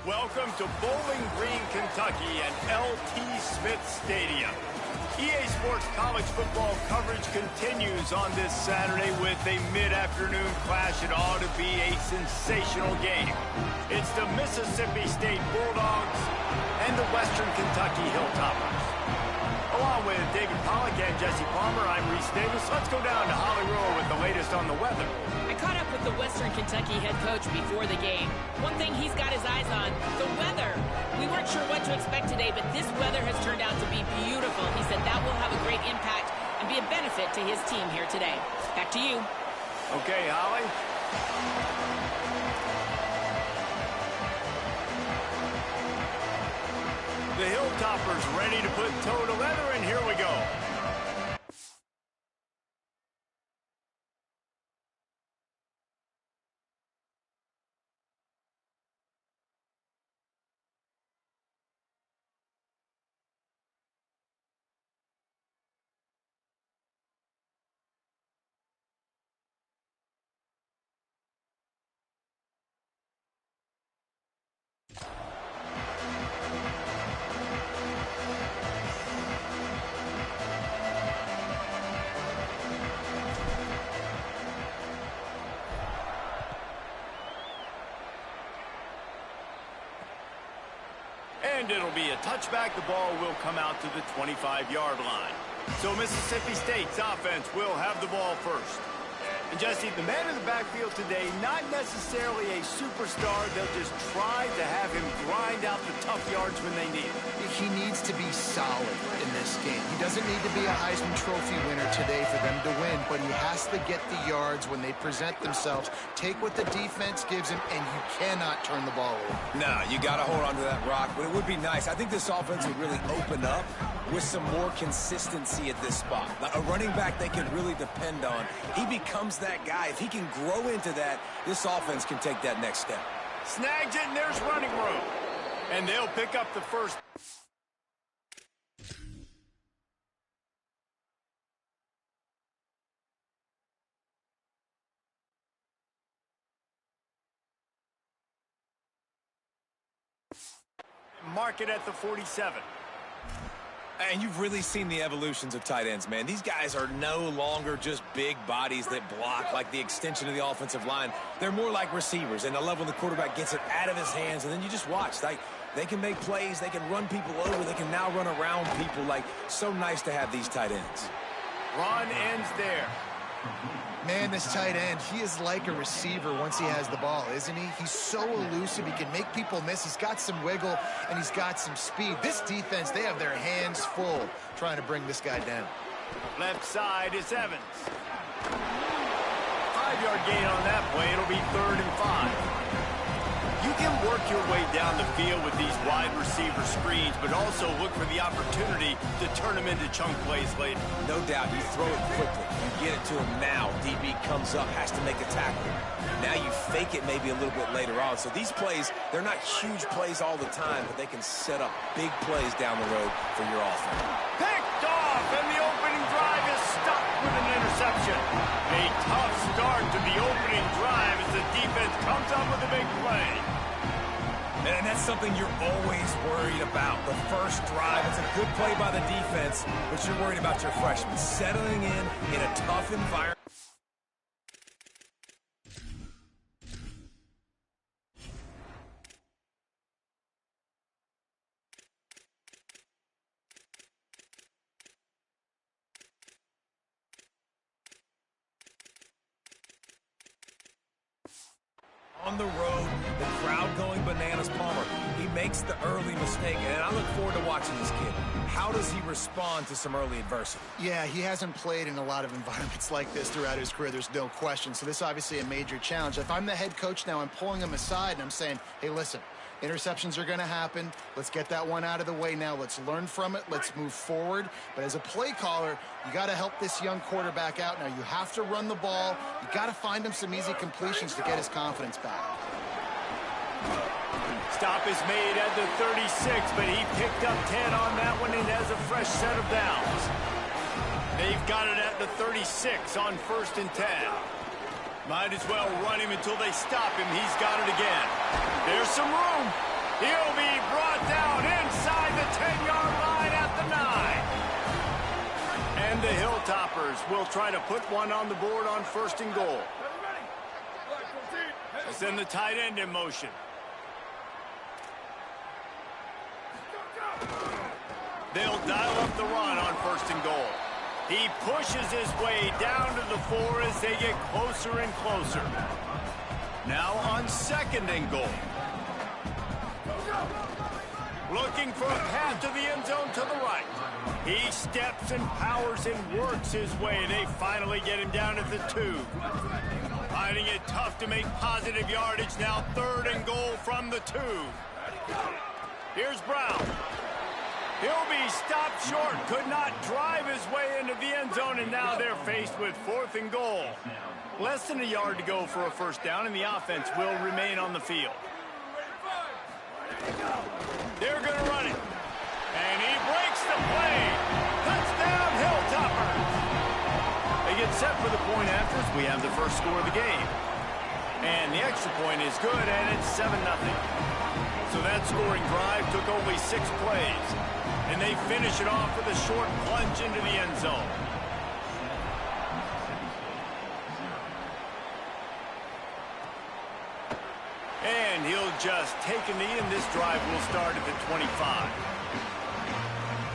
Welcome to Bowling Green, Kentucky and L.T. Smith Stadium. EA Sports college football coverage continues on this Saturday with a mid-afternoon clash. It ought to be a sensational game. It's the Mississippi State Bulldogs and the Western Kentucky Hilltoppers. Along with David Pollack and Jesse Palmer, I'm Reese Davis. Let's go down to Hollywood with the latest on the weather. I caught up with the Western Kentucky head coach before the game. One thing he's got his eyes on, the weather. We weren't sure what to expect today, but this weather has turned out to be beautiful. He said that will have a great impact and be a benefit to his team here today. Back to you. Okay, Holly. The Hilltoppers ready to put toe to leather, and here we go. And it'll be a touchback. The ball will come out to the 25-yard line. So Mississippi State's offense will have the ball first. And Jesse, the man in the backfield today, not necessarily a superstar. They'll just try to have him grind out the tough yards when they need it. He needs to be solid in this game. He doesn't need to be a Heisman Trophy winner today for them to win, but he has to get the yards when they present themselves. Take what the defense gives him, and you cannot turn the ball over. No, you got to hold on to that rock, but it would be nice. I think this offense would really open up with some more consistency at this spot. Now, a running back they can really depend on. He becomes that guy. If he can grow into that, this offense can take that next step. Snags it, and there's running room. And they'll pick up the first. Mark it at the 47. And you've really seen the evolutions of tight ends, man. These guys are no longer just big bodies that block like the extension of the offensive line. They're more like receivers, and I love when the quarterback gets it out of his hands, and then you just watch. They can make plays, they can run people over, they can now run around people. Like, so nice to have these tight ends. Run ends there. Man, this tight end, he is like a receiver once he has the ball, isn't he? He's so elusive. He can make people miss. He's got some wiggle, and he's got some speed. This defense, they have their hands full trying to bring this guy down. Left side is Evans. 5-yard gain on that play. It'll be 3rd and 5. You can work your way down the field with these wide receiver screens, but also look for the opportunity to turn them into chunk plays later. No doubt, you throw it quickly. You get it to him now. DB comes up, has to make a tackle. Now you fake it maybe a little bit later on. So these plays, they're not huge plays all the time, but they can set up big plays down the road for your offense. Picked off, and the opening drive is stopped with an interception. A tough start to the opening drive as the defense comes up with a big play. And that's something you're always worried about. The first drive, it's a good play by the defense, but you're worried about your freshmen settling in a tough environment. On the road, the crowd going bananas. Palmer, he makes the early mistake, and I look forward to watching this kid. How does he respond to some early adversity? Yeah, he hasn't played in a lot of environments like this throughout his career, there's no question. So this is obviously a major challenge. If I'm the head coach now, I'm pulling him aside, and I'm saying, hey, listen, interceptions are going to happen. Let's get that one out of the way now. Let's learn from it. Let's move forward. But as a play caller, you got to help this young quarterback out. Now, you have to run the ball. You got to find him some easy completions to get his confidence back. Stop is made at the 36, but he picked up 10 on that one and has a fresh set of downs. They've got it at the 36 on 1st and 10. Might as well run him until they stop him. He's got it again. There's some room. He'll be brought down inside the 10-yard line at the 9. And the Hilltoppers will try to put one on the board on 1st and goal. Send the tight end in motion. They'll dial up the run on 1st and goal. He pushes his way down to the 4 as they get closer and closer. Now on 2nd and goal. Looking for a path to the end zone to the right. He steps and powers and works his way. They finally get him down at the 2. Finding it tough to make positive yardage. Now 3rd and goal from the 2. Here's Brown. He'll be stopped short. Could not drive his way into the end zone, and now they're faced with 4th and goal. Less than a yard to go for a 1st down, and the offense will remain on the field. They're going to run it. And he breaks the play. Touchdown, Hilltoppers. They get set for the point after as we have the first score of the game. And the extra point is good, and it's 7-0. So that scoring drive took only 6 plays. And they finish it off with a short plunge into the end zone. And he'll just take a knee, and this drive will start at the 25.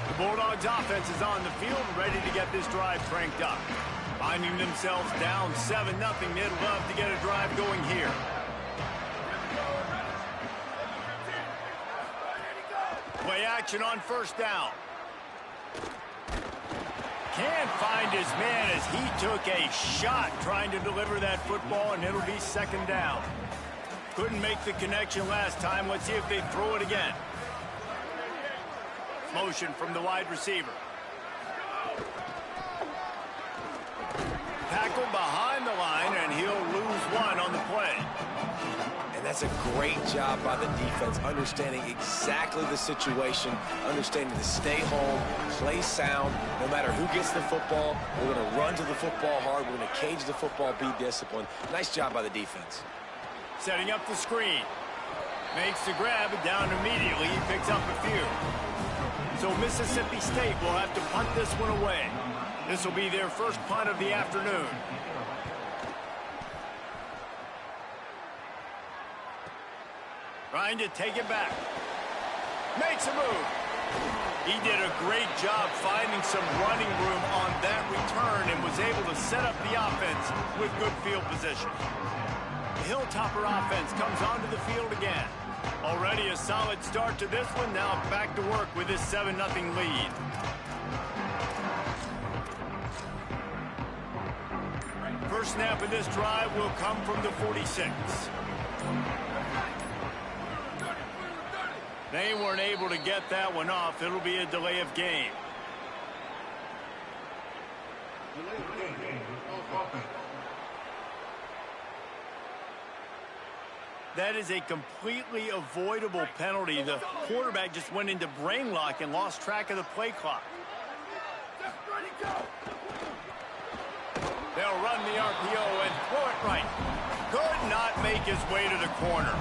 The Bulldogs offense is on the field, ready to get this drive cranked up. Finding themselves down 7-0, they'd love to get a drive going here. Play action on 1st down. Can't find his man as he took a shot trying to deliver that football, and it'll be 2nd down. Couldn't make the connection last time. Let's see if they throw it again. Motion from the wide receiver. Tackle behind the line, and he'll lose 1 on the play. And that's a great job by the defense, understanding exactly the situation, understanding to stay home, play sound. No matter who gets the football, we're going to run to the football hard. We're going to cage the football, be disciplined. Nice job by the defense. Setting up the screen. Makes the grab, and down immediately. He picks up a few. So Mississippi State will have to punt this one away. This will be their first punt of the afternoon. Trying to take it back. Makes a move. He did a great job finding some running room on that return and was able to set up the offense with good field position. The Hilltopper offense comes onto the field again. Already a solid start to this one. Now back to work with this 7-0 lead. First snap of this drive will come from the 46. They weren't able to get that one off. It'll be a delay of game. That is a completely avoidable penalty. The quarterback just went into brain lock and lost track of the play clock. They'll run the RPO and throw it right. Could not make his way to the corner.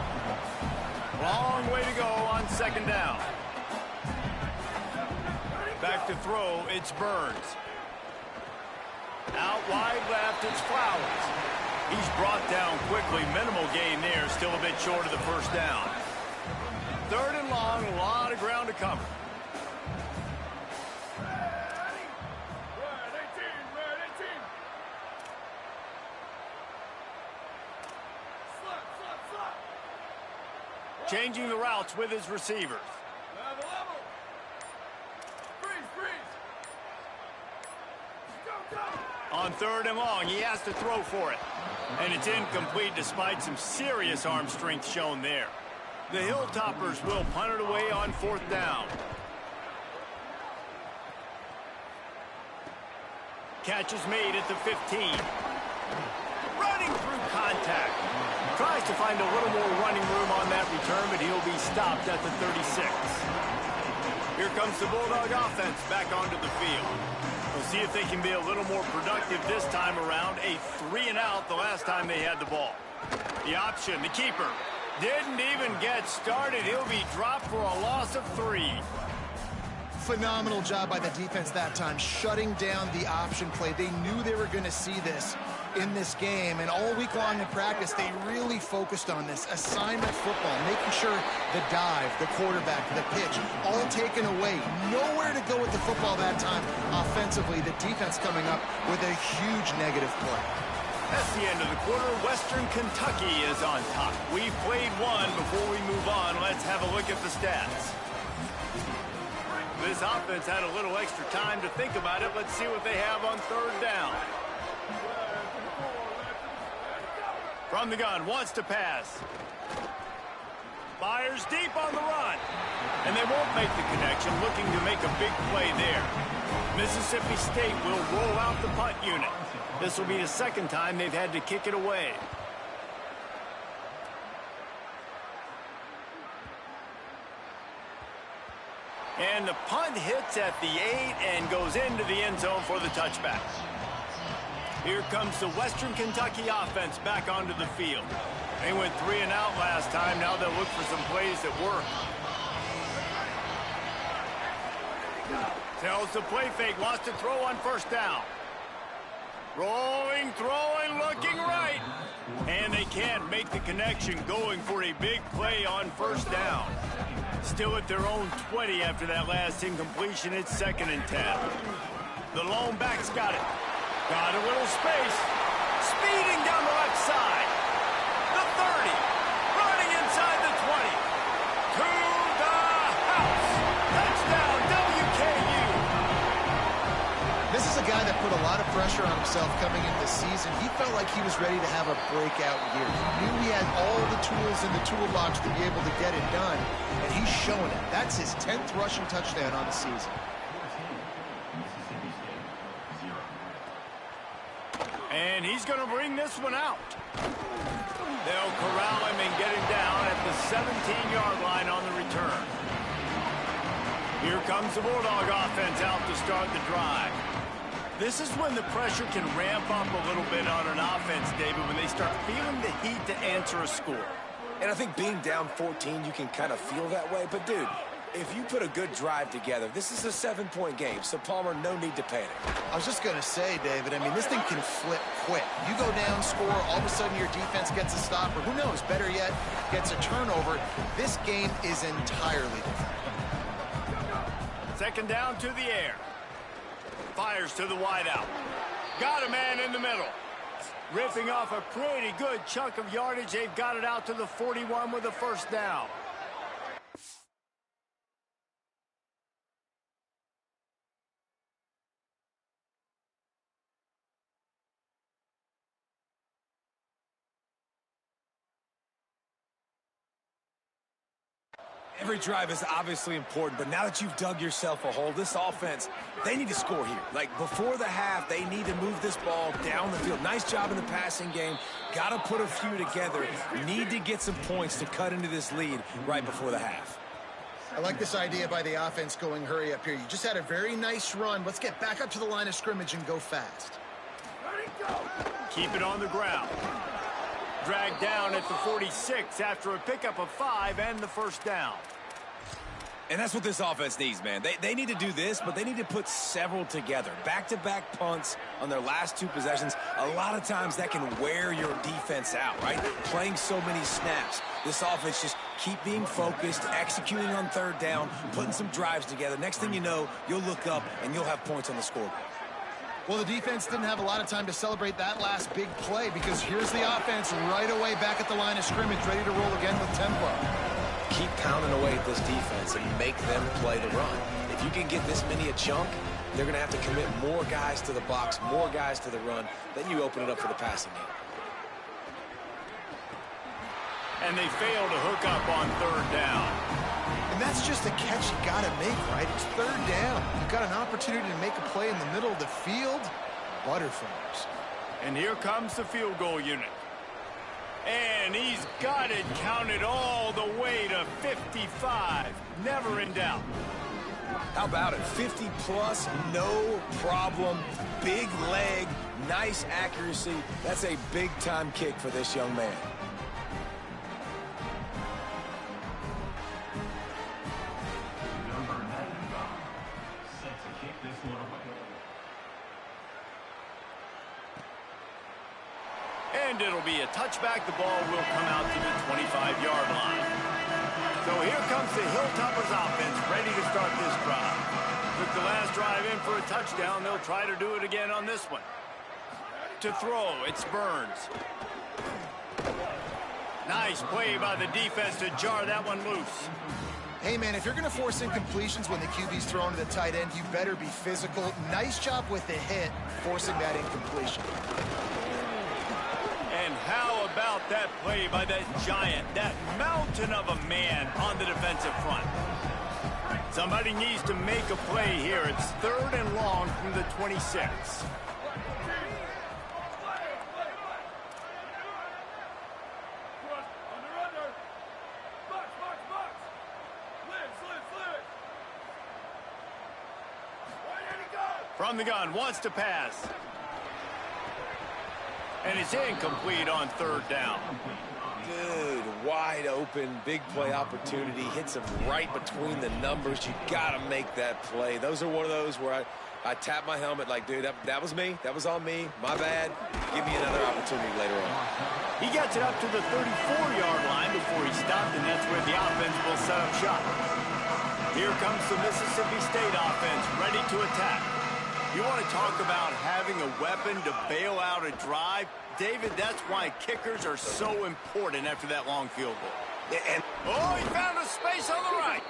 Long way to go on 2nd down. Back to throw, it's Burns. Out wide left, it's Flowers. He's brought down quickly. Minimal gain there, still a bit short of the 1st down. 3rd and long, a lot of ground to cover. Changing the routes with his receivers. On 3rd and long, he has to throw for it. And it's incomplete despite some serious arm strength shown there. The Hilltoppers will punt it away on 4th down. Catch is made at the 15. Running through contact. Tries to find a little more running room on that return, but he'll be stopped at the 36. Here comes the Bulldog offense back onto the field. We'll see if they can be a little more productive this time around. A 3-and-out the last time they had the ball. The option, the keeper. Didn't even get started. He'll be dropped for a loss of 3. Phenomenal job by the defense that time, shutting down the option play. They knew they were going to see this in this game, and all week long in practice, they really focused on this assignment football, making sure the dive, the quarterback, the pitch, all taken away. Nowhere to go with the football that time offensively. The defense coming up with a huge negative play. That's the end of the quarter. Western Kentucky is on top. We've played one. Before we move on, let's have a look at the stats. This offense had a little extra time to think about it. Let's see what they have on 3rd down. From the gun, wants to pass. Fires deep on the run. And they won't make the connection, looking to make a big play there. Mississippi State will roll out the punt unit. This will be the 2nd time they've had to kick it away. And the punt hits at the 8 and goes into the end zone for the touchback. Here comes the Western Kentucky offense back onto the field. They went 3 and out last time. Now they'll look for some plays that work. Tells the play fake, wants to throw on 1st down. Rolling, throwing, looking right. And they can't make the connection, going for a big play on 1st down. Still at their own 20 after that last incompletion. It's 2nd and 10. The lone back's got it. Got a little space. Speeding down the left side. The 30. Running inside the 20. To the house. Touchdown, WKU. This is a guy that put a lot of pressure on himself coming into the season. He felt like he was ready to have a breakout year. He knew he had all the tools in the toolbox to be able to get it done, and he's showing it. That's his 10th rushing touchdown on the season. And he's going to bring this one out. They'll corral him and get him down at the 17-yard line on the return. Here comes the Bulldog offense out to start the drive. This is when the pressure can ramp up a little bit on an offense, David, when they start feeling the heat to answer a score. And I think being down 14, you can kind of feel that way. But, dude, if you put a good drive together, this is a 7-point game, so Palmer, no need to panic. I was just going to say, David, I mean, this thing can flip quick. You go down, score, all of a sudden your defense gets a stop, or who knows, better yet, gets a turnover. This game is entirely different. 2nd down to the air. Fires to the wideout. Got a man in the middle. Ripping off a pretty good chunk of yardage. They've got it out to the 41 with a 1st down. Every drive is obviously important, but now that you've dug yourself a hole, this offense, they need to score here. Like, before the half, they need to move this ball down the field. Nice job in the passing game. Got to put a few together. Need to get some points to cut into this lead right before the half. I like this idea by the offense going hurry up here. You just had a very nice run. Let's get back up to the line of scrimmage and go fast. Keep it on the ground. Dragged down at the 46 after a pickup of 5 and the 1st down. And that's what this offense needs, man. They need to do this, but they need to put several together. Back-to-back punts on their last 2 possessions. A lot of times that can wear your defense out, right? Playing so many snaps. This offense just keep being focused, executing on 3rd down, putting some drives together. Next thing you know, you'll look up and you'll have points on the scoreboard. Well, the defense didn't have a lot of time to celebrate that last big play because here's the offense right away back at the line of scrimmage, ready to roll again with tempo. Keep pounding away at this defense and make them play the run. If you can get this many a chunk, they're going to have to commit more guys to the box, more guys to the run. Then you open it up for the passing game. And they fail to hook up on 3rd down. And that's just a catch you got to make, right? It's 3rd down. You've got an opportunity to make a play in the middle of the field. Butterfingers. And here comes the field goal unit. And he's got it counted all the way to 55. Never in doubt. How about it? 50-plus, no problem. Big leg, nice accuracy. That's a big-time kick for this young man. And it'll be a touchback. The ball will come out to the 25-yard line. So here comes the Hilltoppers offense, ready to start this drive. Took the last drive in for a touchdown. They'll try to do it again on this one. To throw, it's Burns. Nice play by the defense to jar that one loose. Hey, man, if you're going to force incompletions when the QB's thrown to the tight end, you better be physical. Nice job with the hit, forcing that incompletion. And how about that play by that giant, that mountain of a man on the defensive front? Somebody needs to make a play here. It's 3rd and long from the 26. From the gun, wants to pass. And it's incomplete on 3rd down. Dude, wide open, big play opportunity. Hits him right between the numbers. You got to make that play. Those are one of those where I tap my helmet like, dude, that was me. That was on me. My bad. Give me another opportunity later on. He gets it up to the 34-yard line before he stopped, and that's where the offense will set up shop. Here comes the Mississippi State offense, ready to attack. You want to talk about having a weapon to bail out a drive? David, that's why kickers are so important after that long field goal. Oh, he found a space on the right.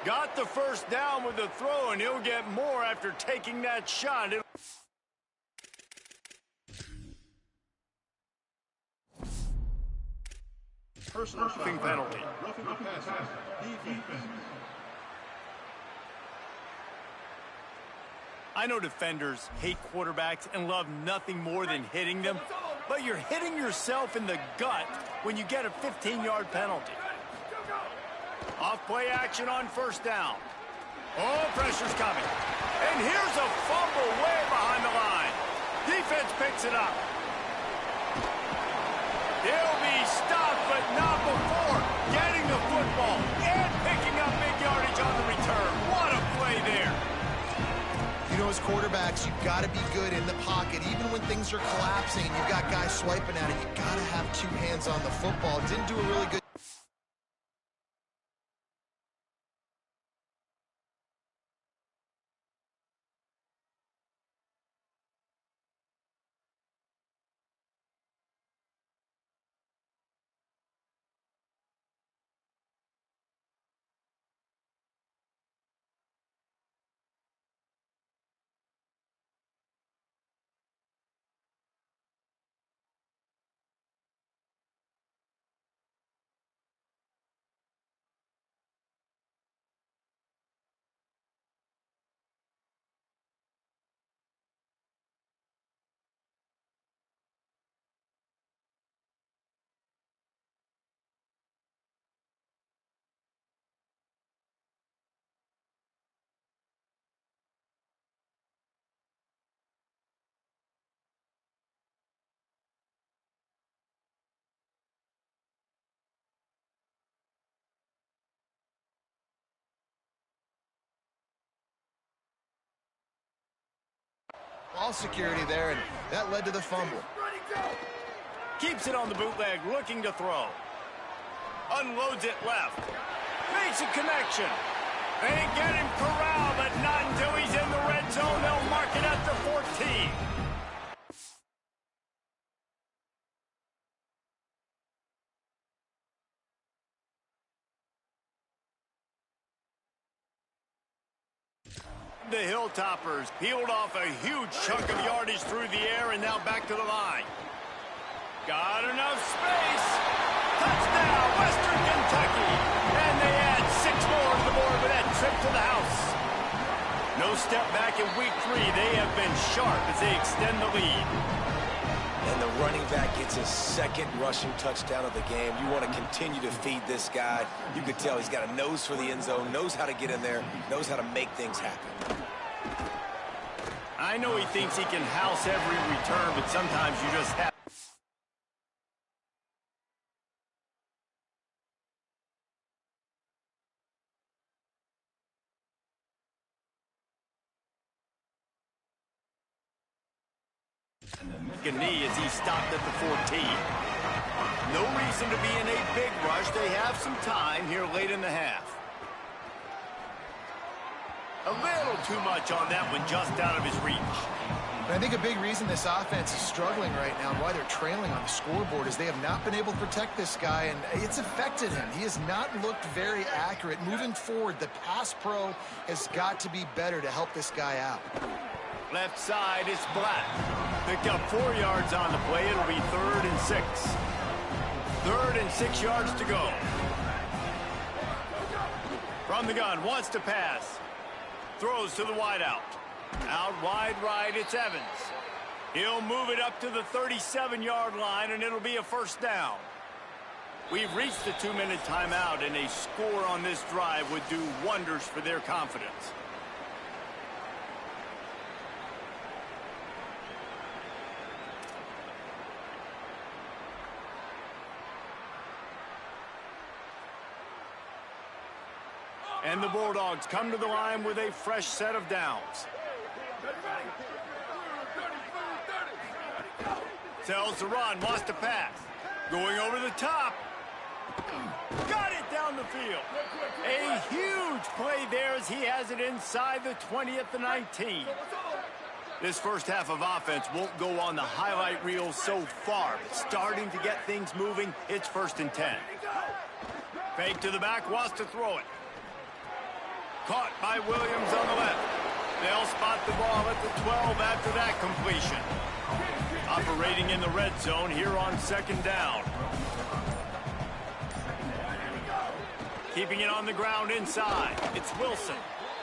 Got the first down with the throw, and he'll get more after taking that shot. Personal penalty. I know defenders hate quarterbacks and love nothing more than hitting them, but you're hitting yourself in the gut when you get a 15-yard penalty. Off play action on 1st down. Oh, pressure's coming. And here's a fumble way behind the line. Defense picks it up. He'll be stopped, but not before getting the football and picking up big yardage on the return. What a play there. You know, as quarterbacks, you've got to be good in the pocket. Even when things are collapsing and you've got guys swiping at it, you've got to have 2 hands on the football. Didn't do a really good. Ball security there, and that led to the fumble. Keeps it on the bootleg, looking to throw. Unloads it left. Makes a connection. They get him corralled, but not until he's in the red zone. They'll mark it at the 14. The Hilltoppers peeled off a huge chunk of yardage through the air and now back to the line. Got enough space. Touchdown, Western Kentucky. And they add 6 more to the board with that trip to the house. No step back in week 3. They have been sharp as they extend the lead. And the running back gets his 2nd rushing touchdown of the game. You want to continue to feed this guy. You could tell he's got a nose for the end zone, knows how to get in there, knows how to make things happen. I know he thinks he can house every return, but sometimes you just have. A knee as he stopped at the 14. No reason to be in a big rush. They have some time here late in the half. A little too much on that one, just out of his reach. I think a big reason this offense is struggling right now and why they're trailing on the scoreboard is they have not been able to protect this guy, and it's affected him. He has not looked very accurate. Moving forward, the pass pro has got to be better to help this guy out. Left side is Black. Picked up 4 yards on the play. It'll be 3rd and 6. 3rd and 6 yards to go. From the gun, wants to pass. Throws to the wideout. Out wide right, it's Evans. He'll move it up to the 37-yard line, and it'll be a first down. We've reached the 2-minute timeout, and a score on this drive would do wonders for their confidence. And the Bulldogs come to the line with a fresh set of downs. Tells the run, wants to pass. Going over the top. Got it down the field. A huge play there as he has it inside the 20 at the 19. This first half of offense won't go on the highlight reel so far, but starting to get things moving, it's 1st and 10. Fake to the back, wants to throw it. Caught by Williams on the left. They'll spot the ball at the 12 after that completion. Operating in the red zone here on 2nd down. Keeping it on the ground inside. It's Wilson.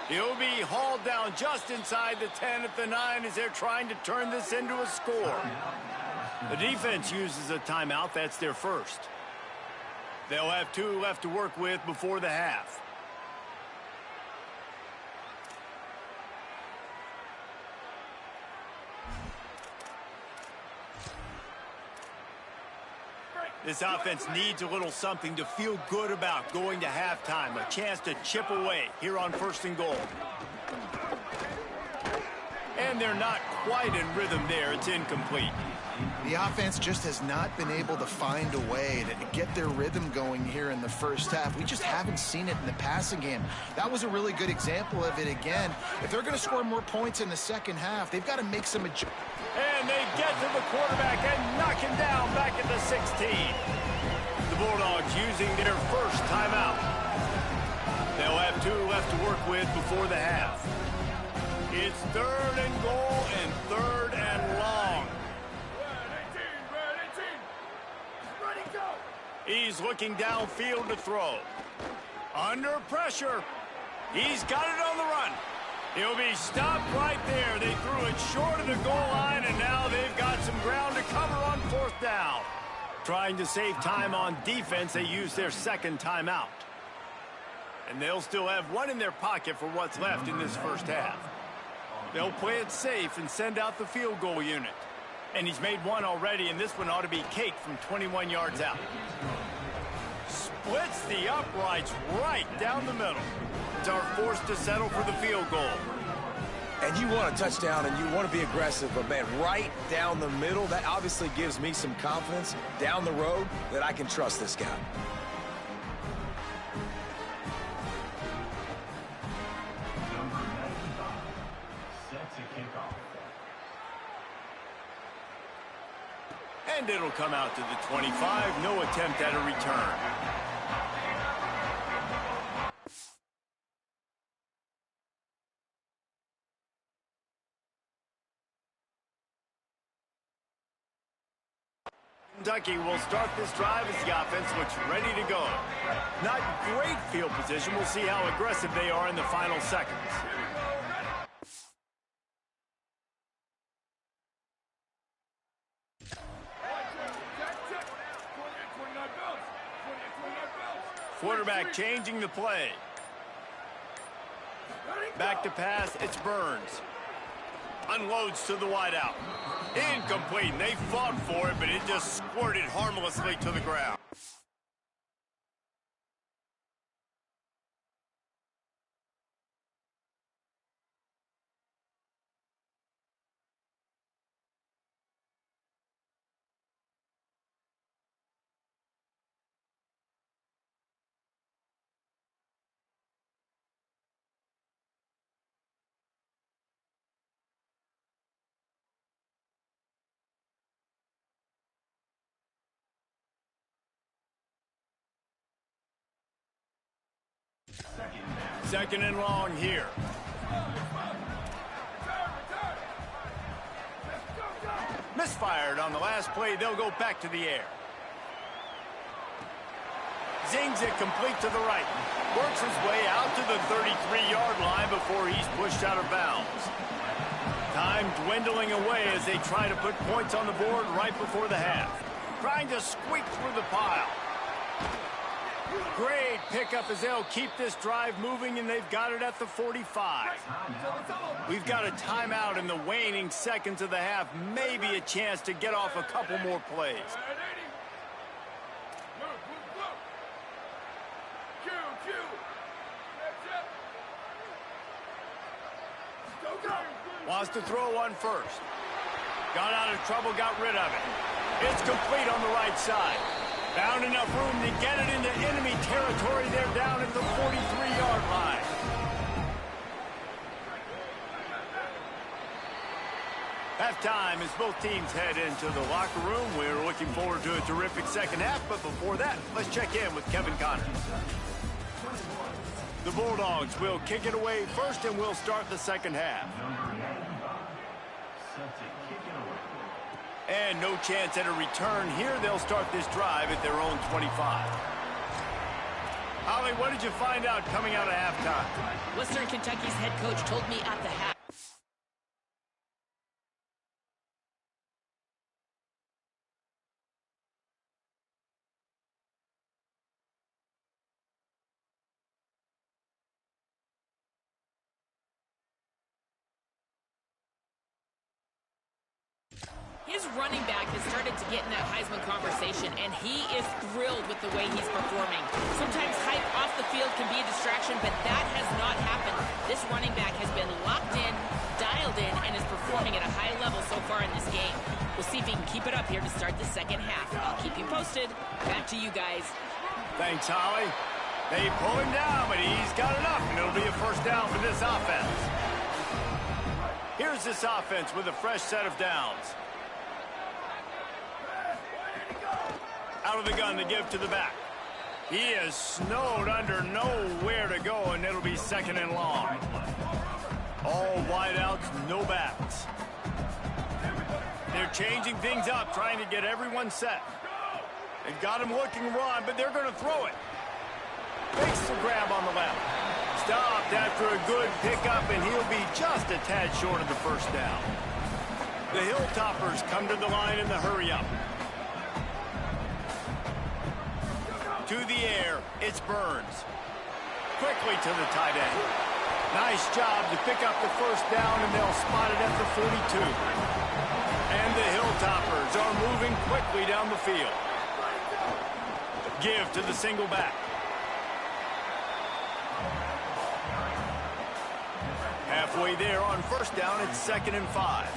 He'll be hauled down just inside the 10 at the 9 as they're trying to turn this into a score. The defense uses a timeout. That's their first. They'll have 2 left to work with before the half. This offense needs a little something to feel good about going to halftime. A chance to chip away here on 1st and goal. And they're not quite in rhythm there. It's incomplete. The offense just has not been able to find a way to get their rhythm going here in the first half. We just haven't seen it in the passing game. That was a really good example of it again. If they're going to score more points in the second half, they've got to make some adjustments. And they get to the quarterback and knock him down back at the 16. The Bulldogs using their first timeout. They'll have 2 left to work with before the half. It's 3rd and goal and 3rd and long. He's looking downfield to throw. Under pressure. He's got it on the run. He'll be stopped right there. They threw it short of the goal line, and now they've got some ground to cover on 4th down. Trying to save time on defense, they use their 2nd timeout. And they'll still have 1 in their pocket for what's left in this first half. They'll play it safe and send out the field goal unit. And he's made 1 already, and this one ought to be cake from 21 yards out. Splits the uprights right down the middle. It's our forced to settle for the field goal. And you want a touchdown and you want to be aggressive, but man, right down the middle, that obviously gives me some confidence down the road that I can trust this guy. And it'll come out to the 25. No attempt at a return. Kentucky will start this drive as the offense looks ready to go. Not great field position. We'll see how aggressive they are in the final seconds. Quarterback changing the play. Back to pass, it's Burns. Unloads to the wideout. Incomplete. They fought for it, but it just squirted harmlessly to the ground. Second and long here. Misfired on the last play. They'll go back to the air. Zings it complete to the right. Works his way out to the 33-yard line before he's pushed out of bounds. Time dwindling away as they try to put points on the board right before the half. Trying to squeak through the pile. Great pickup as they'll keep this drive moving, and they've got it at the 45. We've got a timeout in the waning seconds of the half. Maybe a chance to get off a couple more plays. Wants to throw one first. Got out of trouble, got rid of it. It's complete on the right side. Found enough room to get it into enemy territory. They're down at the 43-yard line. Halftime as both teams head into the locker room. We're looking forward to a terrific second half, but before that, let's check in with Kevin Connors. The Bulldogs will kick it away first, and we'll start the second half. And no chance at a return here. They'll start this drive at their own 25. Holly, what did you find out coming out of halftime? Western Kentucky's head coach told me at the half. His running back has started to get in that Heisman conversation, and he is thrilled with the way he's performing. Sometimes hype off the field can be a distraction, but that has not happened. This running back has been locked in, dialed in, and is performing at a high level so far in this game. We'll see if he can keep it up here to start the second half. I'll keep you posted. Back to you guys. Thanks, Holly. They pull him down, but he's got enough, and it'll be a first down for this offense. Here's this offense with a fresh set of downs. Out of the gun to give to the back. He is snowed under, nowhere to go, and it'll be second and long. All wideouts, no backs. They're changing things up, trying to get everyone set. They've got him looking run, but they're going to throw it. Makes the grab on the left. Stopped after a good pickup, and he'll be just a tad short of the first down. The Hilltoppers come to the line in the hurry-up. To the air, it's Burns. Quickly to the tight end. Nice job to pick up the first down, and they'll spot it at the 42. And the Hilltoppers are moving quickly down the field. Give to the single back. Halfway there on first down, it's 2nd and 5.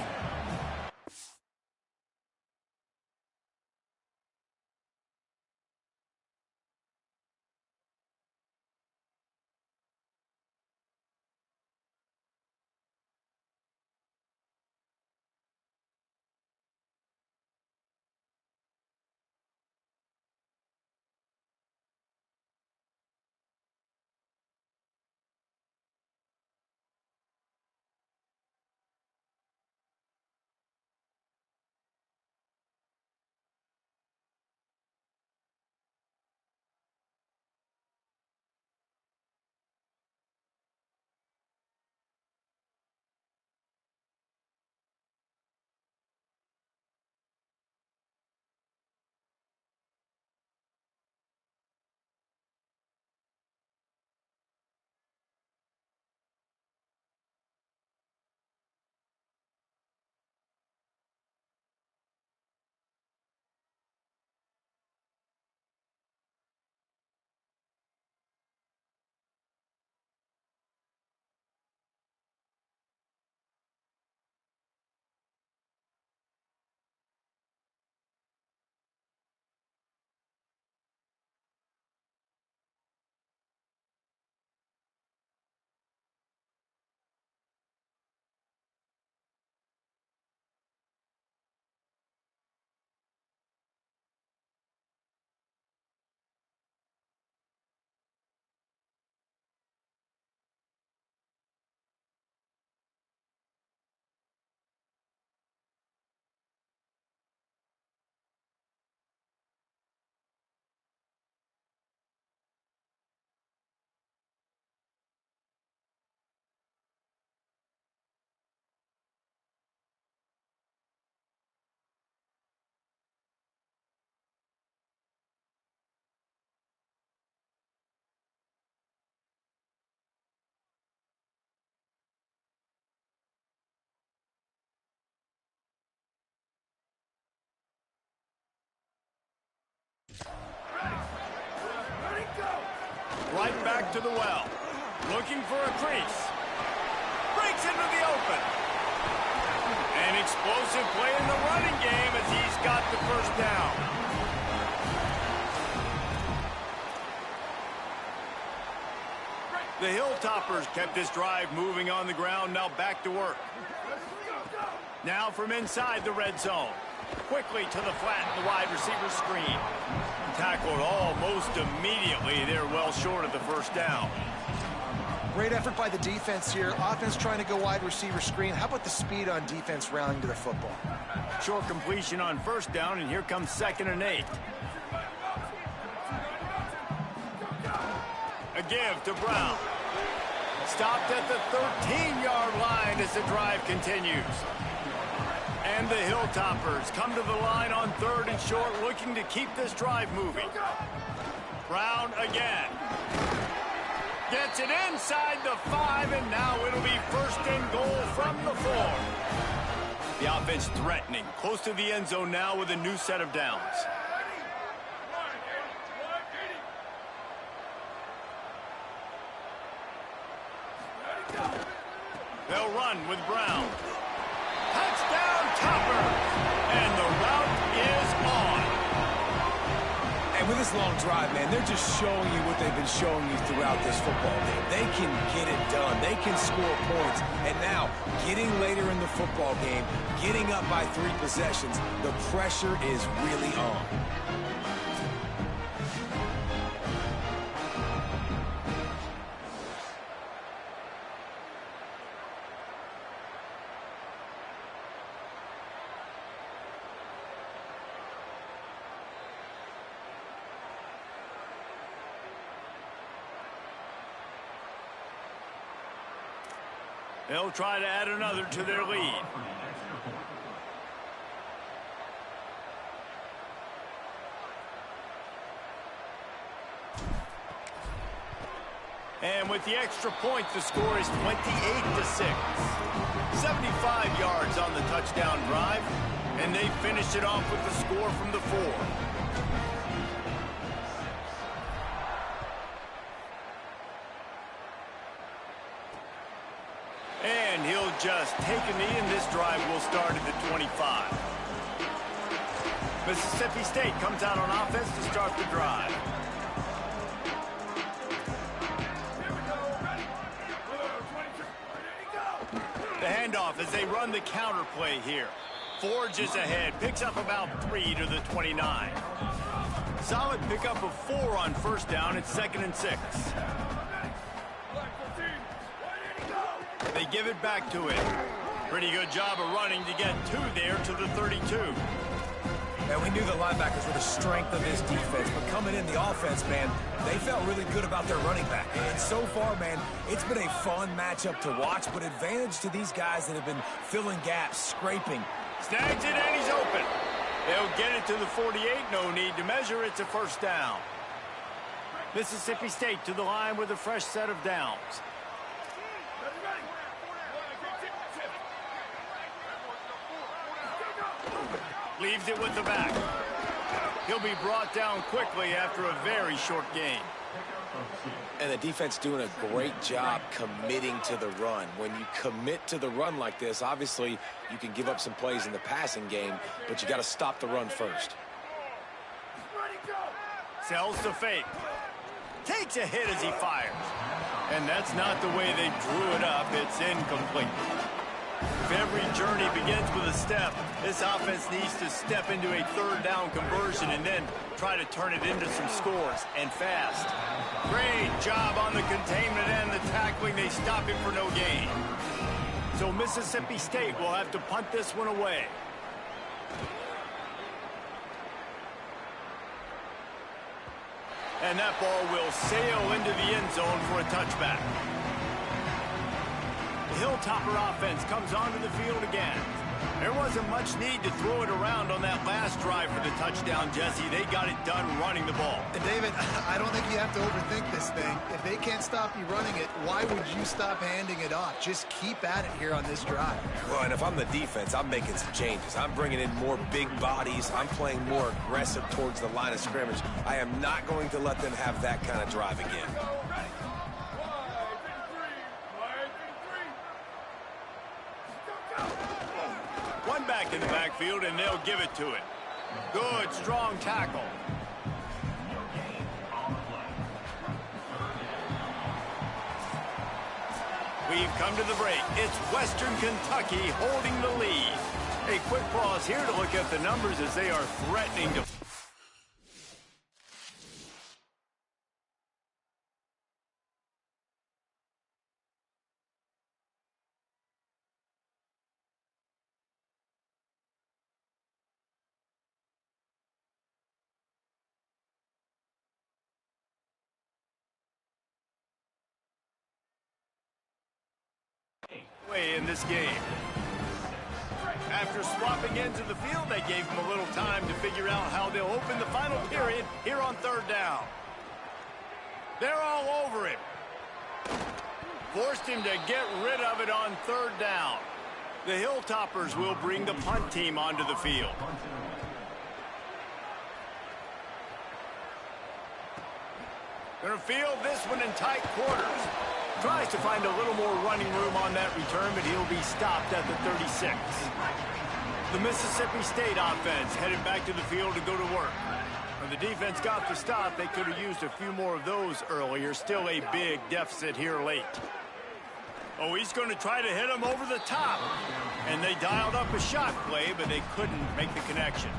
to the well. Looking for a crease. Breaks into the open. An explosive play in the running game as he's got the first down. The Hilltoppers kept this drive moving on the ground, now back to work. Now from inside the red zone. Quickly to the flat, the wide receiver screen. Tackled almost immediately. They're well short of the first down. Great effort by the defense here. Offense trying to go wide receiver screen. How about the speed on defense rallying to the football? Short completion on first down, and here comes 2nd and 8. A give to Brown. Stopped at the 13-yard line as the drive continues. And the Hilltoppers come to the line on 3rd and short, looking to keep this drive moving. Brown again. Gets it inside the 5, and now it'll be 1st and goal from the 4. The offense threatening, close to the end zone now with a new set of downs. They'll run with Brown. Touchdown, Toppers! And the route is on. And with this long drive, man, they're just showing you what they've been showing you throughout this football game. They can get it done. They can score points. And now, getting later in the football game, getting up by 3 possessions, the pressure is really on. They'll try to add another to their lead. And with the extra point, the score is 28-6. 75 yards on the touchdown drive, and they finished it off with the score from the 4. And he'll just take a knee, and this drive will start at the 25. Mississippi State comes out on offense to start the drive. The handoff as they run the counter play here. Forges ahead, picks up about 3 to the 29. Solid pickup of 4 on first down. It's 2nd and 6. They give it back to him. Pretty good job of running to get 2 there to the 32. And we knew the linebackers were the strength of this defense, but coming in the offense, man, they felt really good about their running back. And so far, man, it's been a fun matchup to watch, but advantage to these guys that have been filling gaps, scraping. Snags it, and he's open. They'll get it to the 48. No need to measure. It's a first down. Mississippi State to the line with a fresh set of downs. Leaves it with the back. He'll be brought down quickly after a very short game. And the defense doing a great job committing to the run. When you commit to the run like this, obviously you can give up some plays in the passing game, but you got to stop the run first. Sells to fake. Takes a hit as he fires. And that's not the way they drew it up. It's incomplete. If every journey begins with a step, this offense needs to step into a 3rd down conversion and then try to turn it into some scores, and fast. Great job on the containment and the tackling. They stop him for no gain. So Mississippi State will have to punt this one away. And that ball will sail into the end zone for a touchback. The Hilltopper offense comes onto the field again. There wasn't much need to throw it around on that last drive for the touchdown, Jesse. They got it done running the ball. And David, I don't think you have to overthink this thing. If they can't stop you running it, why would you stop handing it off? Just keep at it here on this drive. Well, and if I'm the defense, I'm making some changes. I'm bringing in more big bodies. I'm playing more aggressive towards the line of scrimmage. I am not going to let them have that kind of drive again. one back in the backfield, and they'll give it to it. Good, strong tackle. We've come to the break. It's Western Kentucky holding the lead. A quick pause here to look at the numbers as they are threatening to... in this game. After swapping ends of the field, they gave him a little time to figure out how they'll open the final period here on third down. They're all over him. Forced him to get rid of it on third down. The Hilltoppers will bring the punt team onto the field. Gonna field this one in tight quarters. Tries to find a little more running room on that return, but he'll be stopped at the 36. The Mississippi State offense headed back to the field to go to work. When the defense got the stop, they could have used a few more of those earlier. Still a big deficit here late. Oh, he's going to try to hit him over the top. And they dialed up a shot play, but they couldn't make the connection.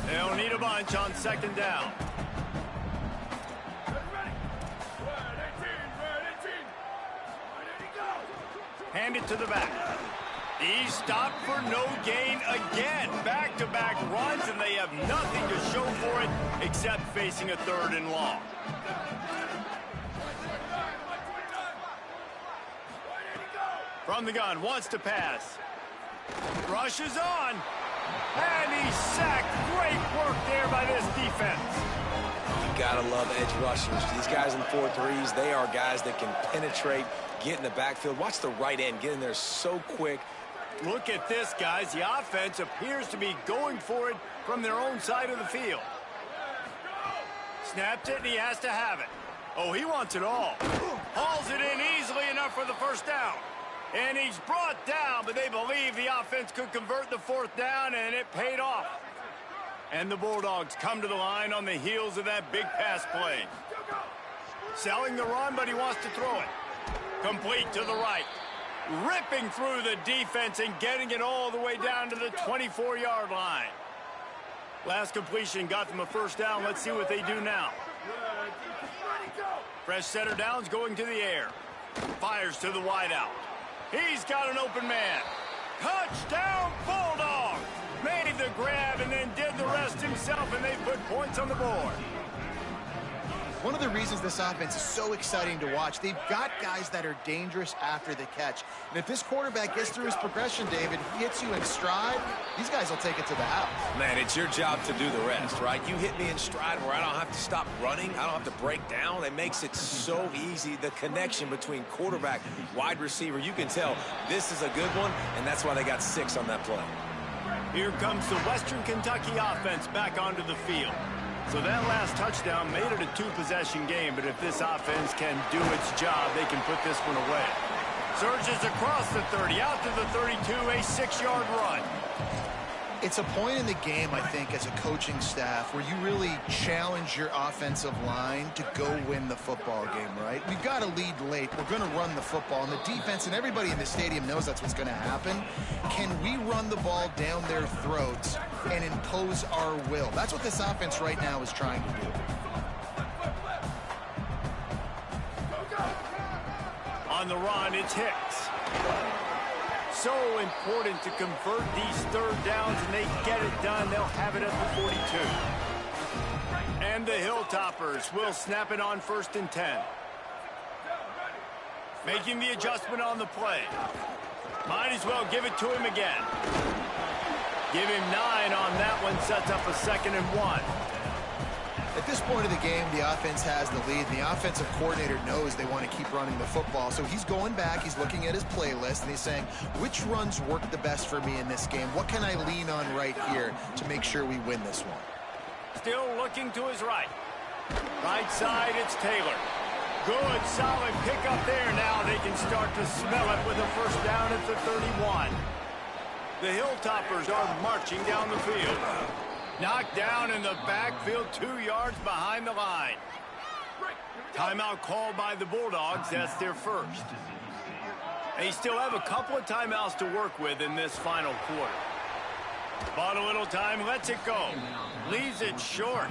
They'll need a bunch on second down. Hand it to the back. He's stopped for no gain again. Back-to-back runs, and they have nothing to show for it except facing a third and long. From the gun, wants to pass. Rushes on. And he's sacked. Great work there by this defense. You gotta love edge rushers. These guys in 4-3s, they are guys that can penetrate, get in the backfield. Watch the right end get in there so quick. Look at this, guys. The offense appears to be going for it from their own side of the field. Snaps it, and he has to have it. Oh, he wants it all. Hauls it in easily enough for the first down. And he's brought down, but they believe the offense could convert the fourth down, and it paid off. And the Bulldogs come to the line on the heels of that big pass play. Selling the run, but he wants to throw it. Complete to the right. Ripping through the defense and getting it all the way down to the 24-yard line. Last completion got them a first down. Let's see what they do now. Fresh setter downs going to the air. Fires to the wideout. He's got an open man. Touchdown, Bulldog! Made the grab and then did the rest himself, and they put points on the board. One of the reasons this offense is so exciting to watch, they've got guys that are dangerous after the catch. And if this quarterback gets through his progression, David, he hits you in stride, these guys will take it to the house. Man, it's your job to do the rest, right? You hit me in stride where I don't have to stop running. I don't have to break down. It makes it so easy, the connection between quarterback, wide receiver. You can tell this is a good one, and that's why they got 6 on that play. Here comes the Western Kentucky offense back onto the field. So that last touchdown made it a 2-possession game, but if this offense can do its job, they can put this one away. Surges across the 30, out to the 32, a 6-yard run. It's a point in the game, I think, as a coaching staff where you really challenge your offensive line to go win the football game, right? We've got to lead late. We're going to run the football, and the defense and everybody in the stadium knows that's what's going to happen. Can we run the ball down their throats and impose our will? That's what this offense right now is trying to do. On the run, it's Hicks. So important to convert these third downs, and they get it done. They'll have it at the 42. And the Hilltoppers will snap it on 1st and 10. Making the adjustment on the play. Might as well give it to him again. Give him 9 on that one, sets up a 2nd and 1. At this point of the game, the offense has the lead. The offensive coordinator knows they want to keep running the football. So he's going back, he's looking at his playlist, and he's saying, which runs work the best for me in this game? What can I lean on right here to make sure we win this one? Still looking to his right. Right side, it's Taylor. Good, solid pickup there. Now they can start to smell it with a first down at the 31. The Hilltoppers are marching down the field. Knocked down in the backfield, 2 yards behind the line. Timeout called by the Bulldogs. That's their first. They still have a couple of timeouts to work with in this final quarter. Bought a little time, lets it go. Leaves it short.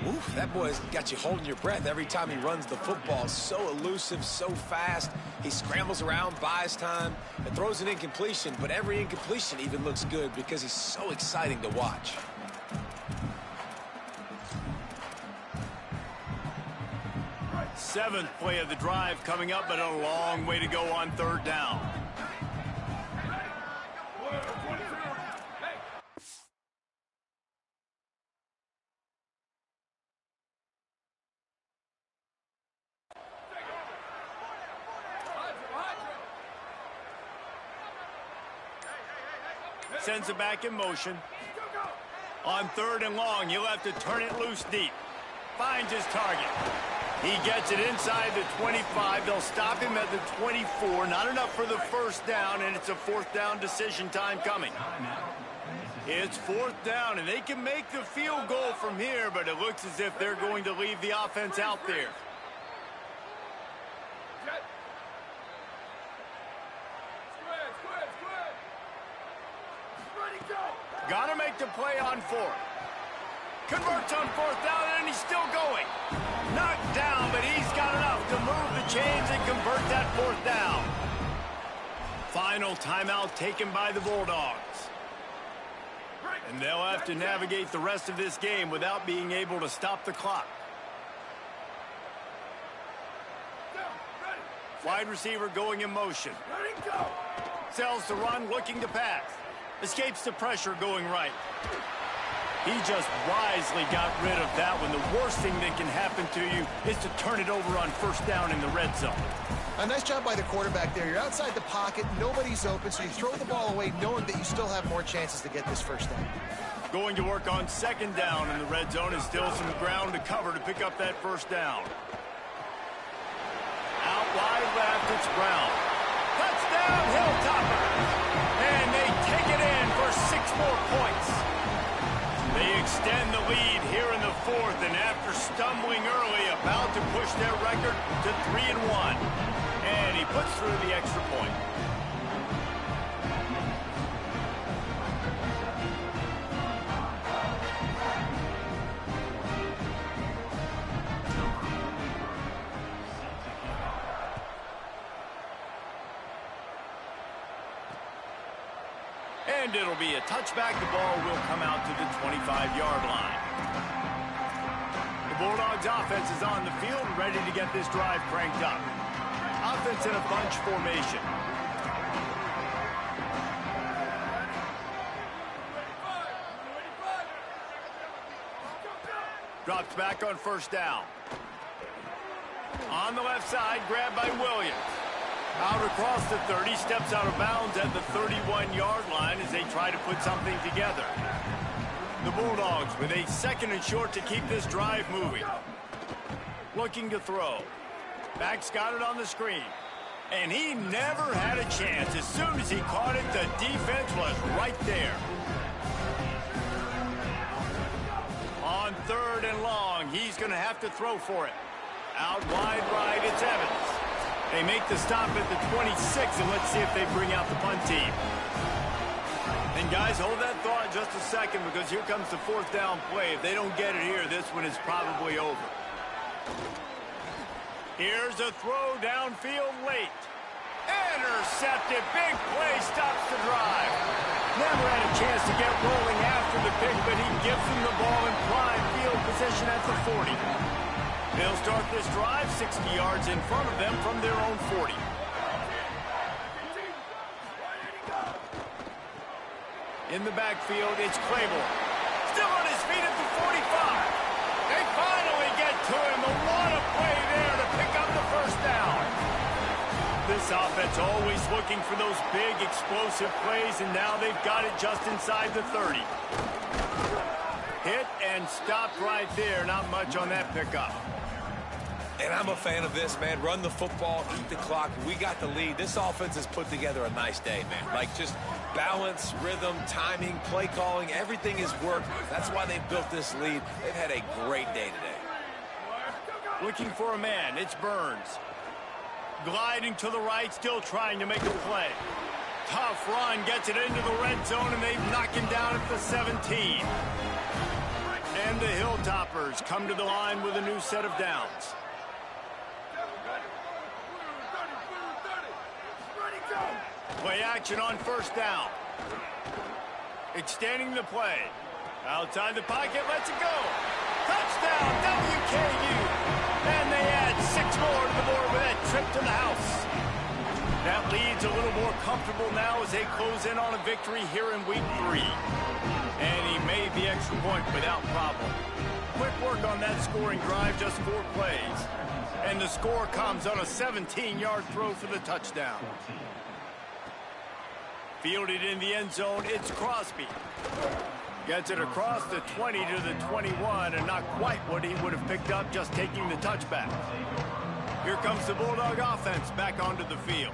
Oof, that boy's got you holding your breath every time he runs the football. So elusive, so fast. He scrambles around, buys time, and throws an incompletion. But every incompletion even looks good because he's so exciting to watch. Seventh play of the drive coming up, but a long way to go on third down. Sends it back in motion. On third and long, he'll have to turn it loose deep. Finds his target. He gets it inside the 25. They'll stop him at the 24. Not enough for the first down, and it's a fourth down decision time coming. It's fourth down, and they can make the field goal from here, but it looks as if they're going to leave the offense out there. Got to make the play on fourth. Converts on fourth down, and he's still going. Knocked down, but he's got enough to move the chains and convert that fourth down. Final timeout taken by the Bulldogs. And they'll have to navigate the rest of this game without being able to stop the clock. Wide receiver going in motion. Sells to run, looking to pass. Escapes the pressure going right. He just wisely got rid of that one. The worst thing that can happen to you is to turn it over on first down in the red zone. A nice job by the quarterback there. You're outside the pocket, nobody's open, so you throw the ball away knowing that you still have more chances to get this first down. Going to work on second down in the red zone, and still some ground to cover to pick up that first down. Out wide left, it's Brown. Touchdown, Hilltoppers! And they take it in for 6 more points. They extend the lead here in the fourth, and after stumbling early, about to push their record to 3-1. And he puts through the extra point. And it'll be a touchback. The ball will come out to the 25-yard line. The Bulldogs offense is on the field, ready to get this drive cranked up. Offense in a bunch formation. Drops back on first down. On the left side, grabbed by Williams. Out across the 30, steps out of bounds at the 31-yard line as they try to put something together. The Bulldogs with a second and short to keep this drive moving. Looking to throw. Back's got it on the screen. And he never had a chance. As soon as he caught it, the defense was right there. On third and long, he's going to have to throw for it. Out wide right, it's Evans. They make the stop at the 26, and let's see if they bring out the punt team. And guys, hold that thought just a second, because here comes the fourth down play. If they don't get it here, this one is probably over. Here's a throw downfield late. Intercepted. Big play stops the drive. Never had a chance to get rolling after the pick, but he gives them the ball in prime field position at the 40. They'll start this drive 60 yards in front of them from their own 40. In the backfield, it's Claiborne. Still on his feet at the 45. They finally get to him. What a play there to pick up the first down. This offense always looking for those big, explosive plays, and now they've got it just inside the 30. Hit and stopped right there. Not much on that pickup. And And I'm a fan of this, man. Run the football, eat the clock. We got the lead. This offense has put together a nice day, man. Like, just balance, rhythm, timing, play calling, everything has worked. That's why they've built this lead. They've had a great day today. Looking for a man. It's Burns. Gliding to the right, still trying to make a play. Tough run, gets it into the red zone, and they knock him down at the 17. And the Hilltoppers come to the line with a new set of downs. Play action on first down. Extending the play. Outside the pocket, lets it go. Touchdown, WKU. And they add 6 more to the board with that trip to the house. That lead's a little more comfortable now as they close in on a victory here in week 3. And he made the extra point without problem. Quick work on that scoring drive, just 4 plays. And the score comes on a 17-yard throw for the touchdown. Fielded in the end zone, it's Crosby. Gets it across the 20 to the 21, and not quite what he would have picked up just taking the touchback. Here comes the Bulldog offense back onto the field.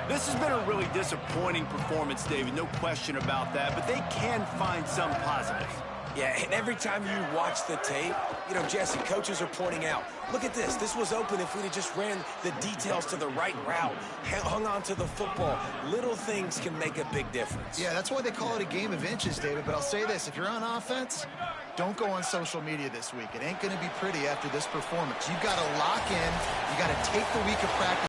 This has been a really disappointing performance, David, no question about that, but they can find some positives. Yeah, and every time you watch the tape, you know, Jesse, coaches are pointing out, look at this. This was open if we'd have just ran the details to the right route, hung on to the football. Little things can make a big difference. Yeah, that's why they call it a game of inches, David. But I'll say this, if you're on offense, don't go on social media this week. It ain't going to be pretty after this performance. You've got to lock in. You got to take the week of practice.